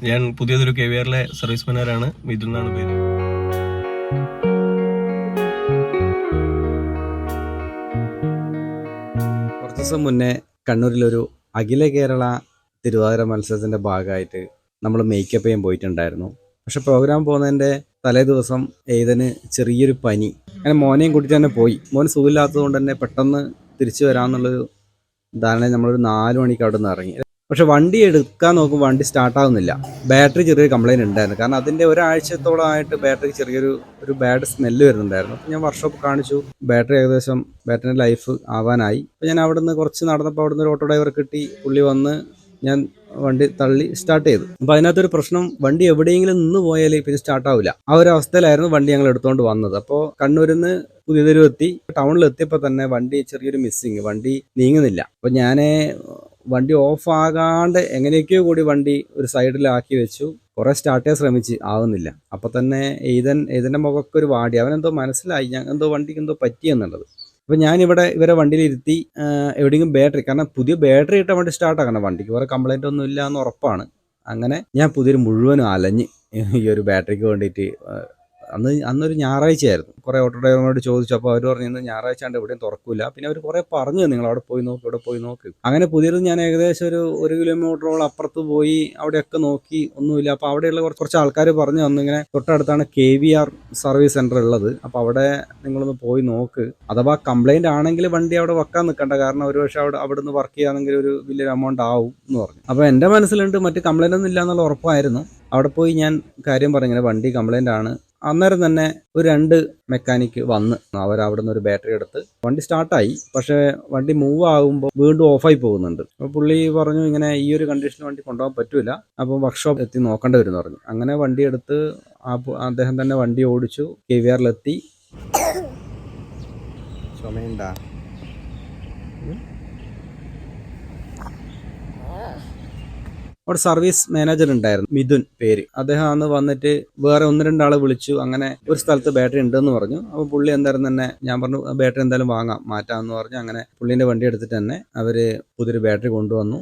ഞാൻ പുതിയതൊരു KVRലെ സർവീസ് മാനേജറാണ്. മിഥുൻ എന്നാണ് പേര്. കുറച്ച് ദിവസം മുന്നേ കണ്ണൂരിലൊരു അഖില കേരള തിരുവാതിര മത്സരത്തിൻ്റെ ഭാഗമായിട്ട് നമ്മൾ മേക്കപ്പ് ചെയ്യാൻ പോയിട്ടുണ്ടായിരുന്നു. പക്ഷെ പ്രോഗ്രാം പോകുന്നതിൻ്റെ തലേ ദിവസം ഏതിന് ചെറിയൊരു പനി, അങ്ങനെ മോനെയും കൂട്ടിയിട്ട് തന്നെ പോയി. മോന് സുഖമില്ലാത്തത് കൊണ്ട് തന്നെ പെട്ടെന്ന് തിരിച്ചു വരാമെന്നുള്ളൊരു ധാരണ നമ്മളൊരു 4 മണിക്ക് അവിടെ നിന്ന് ഇറങ്ങി. പക്ഷെ വണ്ടി എടുക്കാൻ നോക്കുമ്പോൾ വണ്ടി സ്റ്റാർട്ടാവുന്നില്ല. ബാറ്ററി ചെറിയൊരു കംപ്ലയിൻറ്റ് ഉണ്ടായിരുന്നു. കാരണം അതിൻ്റെ ഒരാഴ്ചത്തോളമായിട്ട് ബാറ്ററിക്ക് ചെറിയൊരു ബാഡ് സ്മെല്ല് വരുന്നുണ്ടായിരുന്നു. അപ്പോൾ ഞാൻ വർക്ക്ഷോപ്പ് കാണിച്ചു. ബാറ്ററിൻ്റെ ലൈഫ് ആവാനായി. അപ്പോൾ ഞാൻ അവിടെ നിന്ന് കുറച്ച് നടന്നപ്പോൾ അവിടെ നിന്ന് ഒരു ഓട്ടോ ഡ്രൈവറെ കിട്ടി. പുള്ളി വന്ന് ഞാൻ വണ്ടി തള്ളി സ്റ്റാർട്ട് ചെയ്തു. അപ്പോൾ അതിനകത്തൊരു പ്രശ്നം, വണ്ടി എവിടെയെങ്കിലും നിന്ന് പോയാൽ പിന്നെ സ്റ്റാർട്ടാവില്ല. ആ ഒരു അവസ്ഥയിലായിരുന്നു വണ്ടി ഞങ്ങൾ എടുത്തുകൊണ്ട് വന്നത്. അപ്പോൾ കണ്ണൂരിൽ നിന്ന് പുതിയ തെരുവ് എത്തി. ടൗണിൽ എത്തിയപ്പോൾ തന്നെ വണ്ടി ചെറിയൊരു മിസ്സിങ്, വണ്ടി നീങ്ങുന്നില്ല. അപ്പോൾ ഞാൻ വണ്ടി ഓഫ് ആകാണ്ട് എങ്ങനെയൊക്കെയോ കൂടി വണ്ടി ഒരു സൈഡിലാക്കി വെച്ചു. കുറേ സ്റ്റാർട്ട് ചെയ്യാൻ ശ്രമിച്ച്, ആവുന്നില്ല. അപ്പോൾ തന്നെ എയ്തൻ്റെ മുഖമൊക്കെ ഒരു വാടി. അവനെന്തോ മനസ്സിലായി എന്തോ വണ്ടിക്ക് എന്തോ പറ്റിയെന്നുള്ളത്. അപ്പോൾ ഞാനിവിടെ ഇവരെ വണ്ടിയിലിരുത്തി എവിടെയെങ്കിലും ബാറ്ററി, കാരണം പുതിയ ബാറ്ററി ഇട്ട വണ്ടി സ്റ്റാർട്ടാക്കണം, വണ്ടിക്ക് വേറെ കംപ്ലൈൻ്റ് ഒന്നും ഇല്ല എന്ന് ഉറപ്പാണ്. അങ്ങനെ ഞാൻ പുതിയൊരു മുഴുവനും അലഞ്ഞ് ഈ ഒരു ബാറ്ററിക്ക് വേണ്ടിയിട്ട്. അന്നൊരു ഞായറാഴ്ചയായിരുന്നു. കുറേ ഓട്ടോ ഡ്രൈവറിനോട് ചോദിച്ചു. അപ്പോൾ അവർ പറഞ്ഞു ഇന്ന് ഞായറാഴ്ച ആണ്ട് എവിടെയും തുറക്കില്ല. പിന്നെ അവർ കുറേ പറഞ്ഞു, നിങ്ങൾ അവിടെ പോയി നോക്ക്, ഇവിടെ പോയി നോക്ക്. അങ്ങനെ പുതിയത് ഞാൻ ഏകദേശം ഒരു കിലോമീറ്ററോളം അപ്പുറത്ത് പോയി അവിടെയൊക്കെ നോക്കി, ഒന്നുമില്ല. അപ്പോൾ അവിടെയുള്ള കുറച്ച് ആൾക്കാർ പറഞ്ഞു തന്നു, ഇങ്ങനെ തൊട്ടടുത്താണ് KVR സർവീസ് സെൻറ്റർ ഉള്ളത്, അപ്പോൾ അവിടെ നിങ്ങളൊന്ന് പോയി നോക്ക്. അഥവാ കംപ്ലൈൻ്റ് ആണെങ്കിൽ വണ്ടി അവിടെ വെക്കാൻ നിൽക്കണ്ട, കാരണം ഒരു പക്ഷേ അവിടെ നിന്ന് വർക്ക് ചെയ്യുകയാണെങ്കിൽ ഒരു വലിയൊരു എമൗണ്ട് ആവും എന്ന് പറഞ്ഞു. അപ്പോൾ എൻ്റെ മനസ്സിലുണ്ട് മറ്റ് കംപ്ലൈൻ്റ് ഒന്നും ഇല്ല എന്നുള്ള ഉറപ്പായിരുന്നു. അവിടെ പോയി ഞാൻ കാര്യം പറഞ്ഞു, ഇങ്ങനെ വണ്ടി കംപ്ലൈൻ്റ് ആണ്. അന്നേരം തന്നെ ഒരു 2 മെക്കാനിക്ക് വന്ന് അവരവിടെ നിന്ന് ഒരു ബാറ്ററി എടുത്ത് വണ്ടി സ്റ്റാർട്ടായി. പക്ഷേ വണ്ടി മൂവ് ആകുമ്പോൾ വീണ്ടും ഓഫായി പോകുന്നുണ്ട്. അപ്പോൾ പുള്ളി പറഞ്ഞു, ഇങ്ങനെ ഈ ഒരു കണ്ടീഷനിൽ വണ്ടി കൊണ്ടുപോകാൻ പറ്റില്ല, അപ്പോൾ വർക്ക്ഷോപ്പ് എത്തി നോക്കേണ്ടി വരും എന്ന് പറഞ്ഞു. അങ്ങനെ വണ്ടി എടുത്ത് അദ്ദേഹം തന്നെ വണ്ടി ഓടിച്ചു. KVRലെത്തി. ചുമയുണ്ടാ? അവിടെ സർവീസ് മാനേജർ ഉണ്ടായിരുന്നു, മിഥുൻ പേര്. അദ്ദേഹം അന്ന് വന്നിട്ട് വേറെ 1-2 ആളെ വിളിച്ചു. അങ്ങനെ ഒരു സ്ഥലത്ത് ബാറ്ററി ഉണ്ടെന്ന് പറഞ്ഞു. അപ്പോൾ പുള്ളി എന്തായാലും തന്നെ, ഞാൻ പറഞ്ഞു ബാറ്ററി എന്തായാലും മാറ്റാമെന്ന് പറഞ്ഞു. അങ്ങനെ പുള്ളീൻ്റെ വണ്ടി എടുത്തിട്ട് തന്നെ അവർ പുതിയൊരു ബാറ്ററി കൊണ്ടുവന്നു.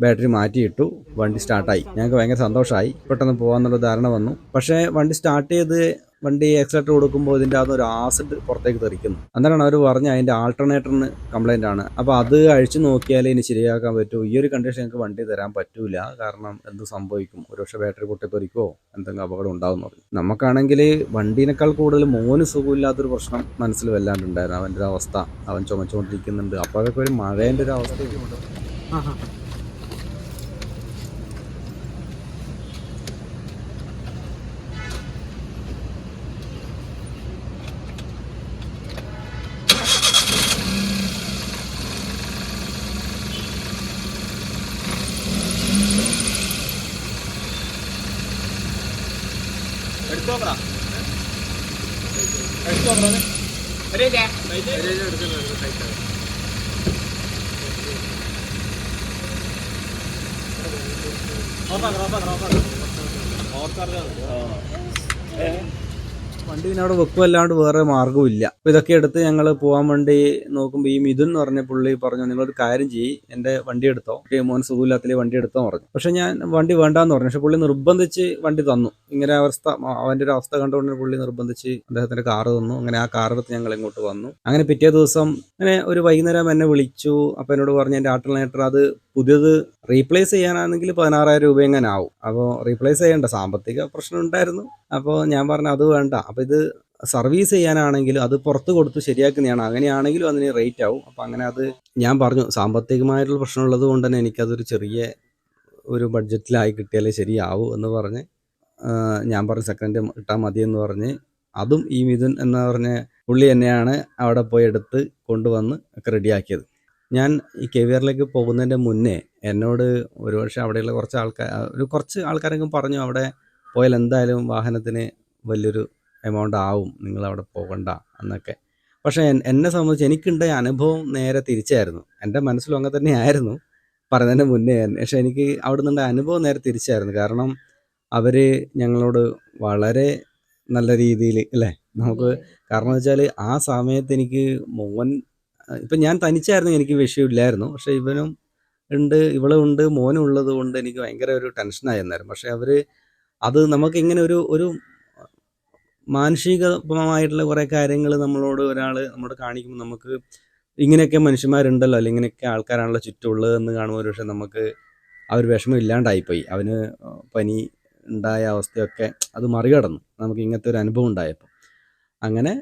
ബാറ്ററി മാറ്റിയിട്ടു. വണ്ടി സ്റ്റാർട്ടായി. ഞങ്ങൾക്ക് ഭയങ്കര സന്തോഷമായി. പെട്ടെന്ന് പോകാമെന്നുള്ള ധാരണ വന്നു. പക്ഷേ വണ്ടി സ്റ്റാർട്ട് ചെയ്ത് വണ്ടി ആക്സിലേറ്റർ കൊടുക്കുമ്പോൾ ഇതിൻ്റെ അകത്ത് ഒരു ആസിഡ് പുറത്തേക്ക് തെറിക്കുന്നു. അന്നേരമാണ് അവർ പറഞ്ഞ് അതിൻ്റെ ആൾട്ടർനേറ്ററിന് കംപ്ലൈൻ്റ് ആണ്. അപ്പോൾ അത് അഴിച്ചു നോക്കിയാലേ ഇനി ശരിയാക്കാൻ പറ്റൂ. ഈ ഒരു കണ്ടീഷൻ ഞങ്ങൾക്ക് വണ്ടി തരാൻ പറ്റൂല, കാരണം എന്ത് സംഭവിക്കും, ഒരുപക്ഷെ ബാറ്ററി പൊട്ടിത്തെറിക്കോ എന്തെങ്കിലും അപകടം ഉണ്ടാവും എന്ന് പറഞ്ഞു. നമുക്കാണെങ്കിൽ വണ്ടീനേക്കാൾ കൂടുതൽ മോന് സുഖമില്ലാത്തൊരു പ്രശ്നം മനസ്സിൽ വല്ലാണ്ടുണ്ടായിരുന്നു. അവൻ്റെ ഒരു അവസ്ഥ, അവൻ ചുമച്ചുകൊണ്ടിരിക്കുന്നുണ്ട്. അപ്പോൾ അതൊക്കെ ഒരു മഴേൻ്റെ ഒരു അവസ്ഥയൊക്കെ ഉണ്ട്. വണ്ടി പിന്നെ അവിടെ വെക്കുമല്ലാണ്ട് വേറെ മാർഗ്ഗമില്ല. അപ്പോൾ ഇതൊക്കെ എടുത്ത് ഞങ്ങൾ പോകാൻ വേണ്ടി നോക്കുമ്പോൾ ഈ മിഥുൻ എന്ന് പറഞ്ഞ പുള്ളി പറഞ്ഞു, നിങ്ങളൊരു കാര്യം ചെയ്യ്, എൻ്റെ വണ്ടി എടുത്തോ, മോൻ സുഖമില്ലാത്തതിൽ വണ്ടി എടുത്തോ പറഞ്ഞു. പക്ഷെ ഞാൻ വണ്ടി വേണ്ടാന്ന് പറഞ്ഞു. പക്ഷെ പുള്ളി നിർബന്ധിച്ച് വണ്ടി തന്നു. ഇങ്ങനെ അവൻ്റെ ഒരു അവസ്ഥ കണ്ടുകൊണ്ട് പുള്ളി നിർബന്ധിച്ച് അദ്ദേഹത്തിൻ്റെ കാറ് തന്നു. അങ്ങനെ ആ കാറെടുത്ത് ഞങ്ങൾ ഇങ്ങോട്ട് വന്നു. അങ്ങനെ പിറ്റേ ദിവസം അങ്ങനെ ഒരു വൈകുന്നേരം എന്നെ വിളിച്ചു. അപ്പോൾ എന്നോട് പറഞ്ഞു, എൻ്റെ ആൾട്ടർനേറ്റർ അത് പുതിയത് റീപ്ലേസ് ചെയ്യാനാണെങ്കിൽ 16,000 രൂപ എങ്ങനെ ആവും. അപ്പോൾ റീപ്ലേസ് ചെയ്യേണ്ട സാമ്പത്തിക പ്രശ്നം ഉണ്ടായിരുന്നു. അപ്പോൾ ഞാൻ പറഞ്ഞു അത് വേണ്ട, അപ്പോൾ ഇത് സർവീസ് ചെയ്യാനാണെങ്കിൽ അത് പുറത്ത് കൊടുത്ത് ശരിയാക്കുന്നതാണ്, അങ്ങനെയാണെങ്കിലും അതിന് റേറ്റ് ആവും. അപ്പോൾ അങ്ങനെ അത് ഞാൻ പറഞ്ഞു, സാമ്പത്തികമായിട്ടുള്ള പ്രശ്നമുള്ളത് കൊണ്ട് തന്നെ എനിക്കതൊരു ചെറിയ ഒരു ബഡ്ജറ്റിലായി കിട്ടിയാലേ ശരിയാവൂ എന്ന് പറഞ്ഞ് ഞാൻ പറഞ്ഞു സെക്കൻഡ് ഇട്ടാൽ മതി എന്ന് പറഞ്ഞ്, അതും ഈ മിഥുൻ എന്ന് പറഞ്ഞ പുള്ളി തന്നെയാണ് അവിടെ പോയി എടുത്ത് കൊണ്ടുവന്ന് ഒക്കെ റെഡിയാക്കിയത്. ഞാൻ ഈ KVRലേക്ക് പോകുന്നതിൻ്റെ മുന്നേ എന്നോട് ഒരുപക്ഷെ അവിടെയുള്ള കുറച്ച് ആൾക്കാരെങ്കിലും പറഞ്ഞു, അവിടെ പോയാൽ എന്തായാലും വാഹനത്തിന് വലിയൊരു എമൗണ്ട് ആവും, നിങ്ങളവിടെ പോകണ്ട എന്നൊക്കെ. പക്ഷേ എന്നെ സംബന്ധിച്ച് എനിക്കുണ്ടായ അനുഭവം നേരെ തിരിച്ചായിരുന്നു. എൻ്റെ മനസ്സിലും അങ്ങനെ തന്നെ ആയിരുന്നു പറയുന്നതിൻ്റെ മുന്നേ തന്നെ. പക്ഷേ എനിക്ക് അവിടെ നിന്നുണ്ടായ അനുഭവം നേരെ തിരിച്ചായിരുന്നു. കാരണം അവർ ഞങ്ങളോട് വളരെ നല്ല രീതിയിൽ അല്ലേ നമുക്ക്. കാരണം വെച്ചാൽ ആ സമയത്ത് എനിക്ക് മോൻ ഇപ്പം ഞാൻ തനിച്ചായിരുന്നു, എനിക്ക് വിഷയമില്ലായിരുന്നു. പക്ഷെ ഇവനും ഉണ്ട്, ഇവളും ഉണ്ട്, മോനും ഉള്ളത് കൊണ്ട് എനിക്ക് ഭയങ്കര ഒരു ടെൻഷനായി അന്നേരം. പക്ഷെ അവർ അത് നമുക്ക് ഇങ്ങനെ ഒരു ഒരു മാനുഷികമായിട്ടുള്ള കുറേ കാര്യങ്ങൾ നമ്മളോട് ഒരാൾ നമ്മോട് കാണിക്കുമ്പോൾ നമുക്ക് ഇങ്ങനെയൊക്കെ മനുഷ്യന്മാരുണ്ടല്ലോ, അല്ലെങ്കിൽ ഇങ്ങനെയൊക്കെ ആൾക്കാരാണല്ലോ ചുറ്റുമുള്ളതെന്ന് കാണുമ്പോൾ ഒരു പക്ഷേ നമുക്ക് ആ ഒരു വിഷമം ഇല്ലാണ്ടായിപ്പോയി. അവന് പനി ഉണ്ടായ അവസ്ഥയൊക്കെ അത് മറികടന്നു നമുക്ക് ഇങ്ങനത്തെ ഒരു അനുഭവം ഉണ്ടായപ്പോൾ. അങ്ങനെ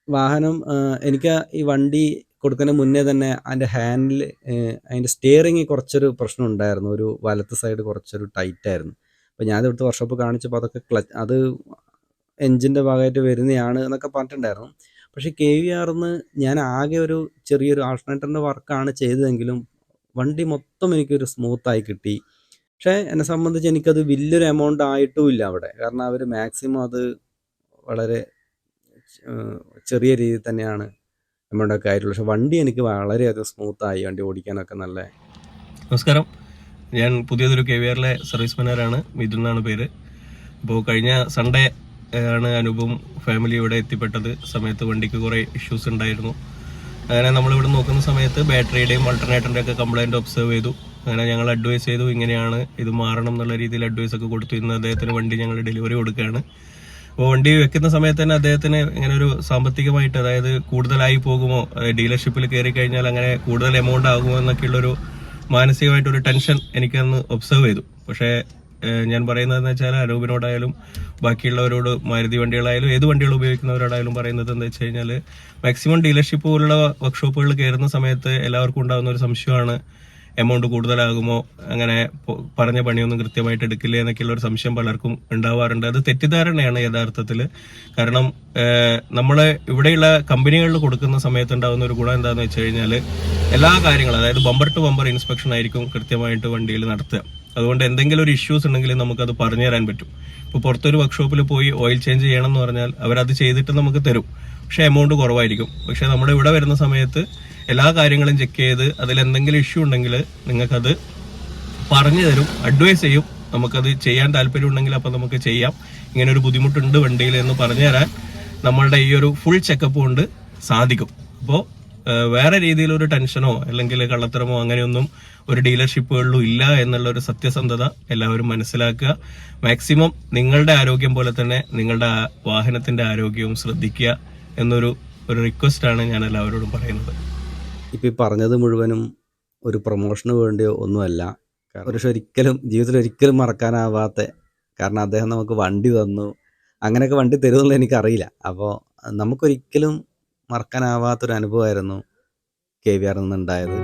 വാഹനം എനിക്ക് ഈ വണ്ടി കൊടുക്കുന്നതിന് മുന്നേ തന്നെ അതിൻ്റെ ഹാൻഡിൽ, അതിൻ്റെ സ്റ്റിയറിങ് കുറച്ചൊരു പ്രശ്നം ഉണ്ടായിരുന്നു. ഒരു വലത്ത് സൈഡ് കുറച്ചൊരു ടൈറ്റായിരുന്നു. അപ്പോൾ ഞാൻ ഇവിടുത്തെ വർക്ക്ഷോപ്പ് കാണിച്ചപ്പോൾ അതൊക്കെ അത് എൻജിൻ്റെ ഭാഗമായിട്ട് വരുന്നതാണ് എന്നൊക്കെ പറഞ്ഞിട്ടുണ്ടായിരുന്നു. പക്ഷേ KVRന്ന് ഞാൻ ആകെ ഒരു ചെറിയൊരു ആൾട്ടർനേറ്ററിൻ്റെ വർക്കാണ് ചെയ്തതെങ്കിലും വണ്ടി മൊത്തം എനിക്കൊരു സ്മൂത്തായി കിട്ടി. പക്ഷേ എന്നെ സംബന്ധിച്ച് എനിക്കത് വലിയൊരു എമൗണ്ട് ആയിട്ടും ഇല്ല അവിടെ. കാരണം അവർ മാക്സിമം അത് വളരെ ചെറിയ രീതിയിൽ തന്നെയാണ് എമൗണ്ടൊക്കെ ആയിട്ടുള്ളൂ. പക്ഷെ വണ്ടി എനിക്ക് വളരെയധികം സ്മൂത്തായി, വണ്ടി ഓടിക്കാനൊക്കെ നല്ല. നമസ്കാരം, ഞാൻ പുതിയതൊരു KVRലെ സർവീസ് മാനേജറാണ്. മിഥുൻ എന്നാണ് പേര്. ഇപ്പോൾ കഴിഞ്ഞ സൺഡേ ആണ് അനുപം ഫാമിലി ഇവിടെ എത്തിപ്പെട്ടത്. സമയത്ത് വണ്ടിക്ക് കുറേ ഇഷ്യൂസ് ഉണ്ടായിരുന്നു. അങ്ങനെ നമ്മളിവിടെ നോക്കുന്ന സമയത്ത് ബാറ്ററിയുടെയും ആൾട്ടർനേറ്ററിൻ്റെ ഒക്കെ കംപ്ലൈൻറ്റ് ഒബ്സർവ് ചെയ്തു. അങ്ങനെ ഞങ്ങൾ അഡ്വൈസ് ചെയ്തു, ഇങ്ങനെയാണ് ഇത് മാറണം എന്നുള്ള രീതിയിൽ അഡ്വൈസ് ഒക്കെ കൊടുത്തു. ഇന്ന് അദ്ദേഹത്തിന് വണ്ടി ഞങ്ങൾ ഡെലിവറി കൊടുക്കുകയാണ്. അപ്പോൾ വണ്ടി വെക്കുന്ന സമയത്ത് തന്നെ അദ്ദേഹത്തിന് ഇങ്ങനെ ഒരു സാമ്പത്തികമായിട്ട്, അതായത് കൂടുതലായി പോകുമോ, ഡീലർഷിപ്പിൽ കയറി കഴിഞ്ഞാൽ അങ്ങനെ കൂടുതൽ എമൗണ്ട് ആകുമോ എന്നൊക്കെയുള്ളൊരു മാനസികമായിട്ടൊരു ടെൻഷൻ എനിക്കന്ന് ഒബ്സർവ് ചെയ്തു. പക്ഷേ ഞാൻ പറയുന്നതെന്ന് വെച്ചാൽ അനൂപിനോടായാലും ബാക്കിയുള്ളവരോട്, മാരുതി വണ്ടികളായാലും ഏത് വണ്ടികൾ ഉപയോഗിക്കുന്നവരോടായാലും പറയുന്നത് എന്താ വെച്ച് കഴിഞ്ഞാൽ, മാക്സിമം ഡീലർഷിപ്പ് പോലുള്ള വർക്ക്ഷോപ്പുകളിൽ കയറുന്ന സമയത്ത് എല്ലാവർക്കും ഉണ്ടാകുന്ന ഒരു സംശയമാണ്, എമൗണ്ട് കൂടുതലാകുമോ, അങ്ങനെ പറഞ്ഞ പണിയൊന്നും കൃത്യമായിട്ട് എടുക്കില്ല എന്നൊക്കെയുള്ള ഒരു സംശയം പലർക്കും ഉണ്ടാവാറുണ്ട്. അത് തെറ്റിദ്ധാരണയാണ് യഥാർത്ഥത്തിൽ. കാരണം നമ്മൾ ഇവിടെയുള്ള കമ്പനികളിൽ കൊടുക്കുന്ന സമയത്ത് ഉണ്ടാകുന്ന ഒരു ഗുണം എന്താണെന്ന് വെച്ച് കഴിഞ്ഞാൽ, എല്ലാ കാര്യങ്ങളും, അതായത് ബമ്പർ ടു ബമ്പർ ഇൻസ്പെക്ഷൻ ആയിരിക്കും കൃത്യമായിട്ട് വണ്ടിയിൽ നടത്തുക. അതുകൊണ്ട് എന്തെങ്കിലും ഒരു ഇഷ്യൂസ് ഉണ്ടെങ്കിൽ നമുക്കത് പറഞ്ഞു തരാൻ പറ്റും. ഇപ്പോൾ പുറത്തൊരു വർക്ക്ഷോപ്പിൽ പോയി ഓയിൽ ചേഞ്ച് ചെയ്യണം എന്ന് പറഞ്ഞാൽ അവരത് ചെയ്തിട്ട് നമുക്ക് തരും, പക്ഷേ എമൗണ്ട് കുറവായിരിക്കും. പക്ഷേ നമ്മുടെ ഇവിടെ വരുന്ന സമയത്ത് എല്ലാ കാര്യങ്ങളും ചെക്ക് ചെയ്ത് അതിലെന്തെങ്കിലും ഇഷ്യൂ ഉണ്ടെങ്കിൽ നിങ്ങൾക്കത് പറഞ്ഞു തരും, അഡ്വൈസ് ചെയ്യും. നമുക്കത് ചെയ്യാൻ താല്പര്യം ഉണ്ടെങ്കിൽ അപ്പം നമുക്ക് ചെയ്യാം, ഇങ്ങനെ ഒരു ബുദ്ധിമുട്ടുണ്ട് വണ്ടിയിൽ എന്ന് പറഞ്ഞു തരാൻ നമ്മളുടെ ഈ ഒരു ഫുൾ ചെക്കപ്പ് കൊണ്ട് സാധിക്കും. അപ്പോൾ വേറെ രീതിയിലൊരു ടെൻഷനോ അല്ലെങ്കിൽ കള്ളത്തരമോ അങ്ങനെയൊന്നും ഒരു ഡീലർഷിപ്പുകളിലും ഇല്ല എന്നുള്ള ഒരു സത്യസന്ധത എല്ലാവരും മനസ്സിലാക്കുക. മാക്സിമം നിങ്ങളുടെ ആരോഗ്യം പോലെ തന്നെ നിങ്ങളുടെ വാഹനത്തിന്റെ ആരോഗ്യവും ശ്രദ്ധിക്കുക എന്നൊരു റിക്വസ്റ്റാണ് ഞാൻ എല്ലാവരോടും പറയുന്നത്. ഇപ്പം ഈ പറഞ്ഞത് മുഴുവനും ഒരു പ്രൊമോഷന് വേണ്ടിയോ ഒന്നുമല്ല. പക്ഷെ ഒരിക്കലും ജീവിതത്തിൽ ഒരിക്കലും മറക്കാനാവാത്ത, കാരണം അദ്ദേഹം നമുക്ക് വണ്ടി തന്നു, അങ്ങനെയൊക്കെ വണ്ടി തരുമെന്നുള്ള എനിക്കറിയില്ല. അപ്പോൾ നമുക്കൊരിക്കലും മറക്കാനാവാത്തൊരു അനുഭവമായിരുന്നു KVR നിന്നുണ്ടായത്.